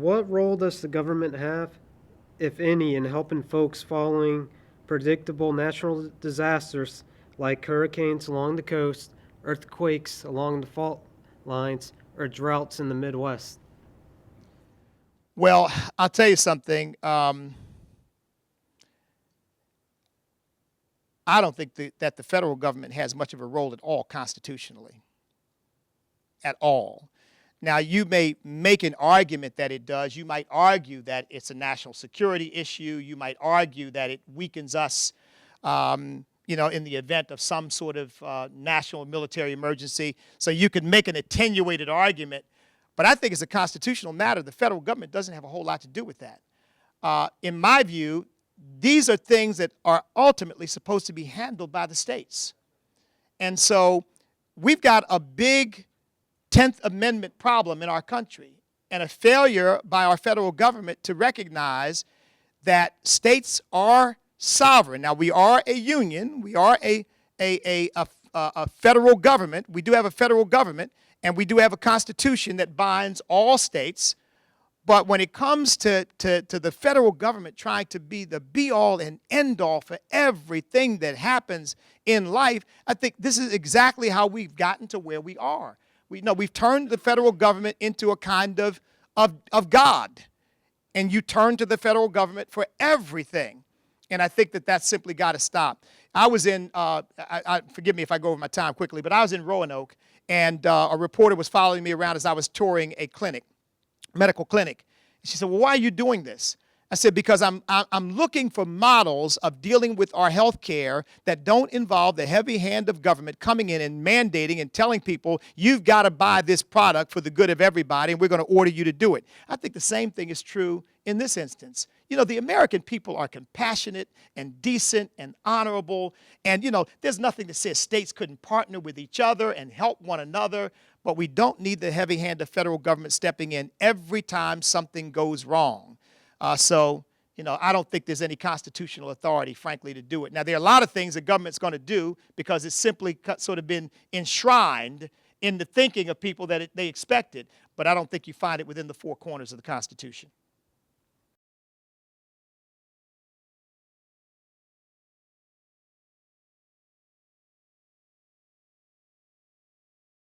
What role does the government have, if any, in helping folks following predictable natural disasters like hurricanes along the coast, earthquakes along the fault lines, or droughts in the Midwest? Well, I'll tell you something. I don't think that the federal government has much of a role at all constitutionally, at all. Now, you may make an argument that it does. You might argue that it's a national security issue. You might argue that it weakens us, in the event of some sort of national military emergency. So you could make an attenuated argument. But I think it's a constitutional matter. The federal government doesn't have a whole lot to do with that. In my view, these are things that are ultimately supposed to be handled by the states. And so we've got a big 10th Amendment problem in our country and a failure by our federal government to recognize that states are sovereign. Now, we are a union. We are a federal government. We do have a federal government, and we do have a constitution that binds all states. But when it comes to the federal government trying to be the be-all and end-all for everything that happens in life, I think this is exactly how we've gotten to where we are. We've turned the federal government into a kind of God, and you turn to the federal government for everything. And I think that that's simply got to stop. I was in, forgive me if I go over my time quickly, but I was in Roanoke, and a reporter was following me around as I was touring a clinic. Medical clinic. She said, well, why are you doing this? I said, because I'm looking for models of dealing with our health care that don't involve the heavy hand of government coming in and mandating and telling people, you've got to buy this product for the good of everybody, and we're going to order you to do it. I think the same thing is true in this instance. The American people are compassionate and decent and honorable, and, there's nothing that says states couldn't partner with each other and help one another, but we don't need the heavy hand of federal government stepping in every time something goes wrong. So I don't think there's any constitutional authority, frankly, to do it. Now, there are a lot of things the government's going to do because it's simply sort of been enshrined in the thinking of people that they expected, but I don't think you find it within the four corners of the Constitution.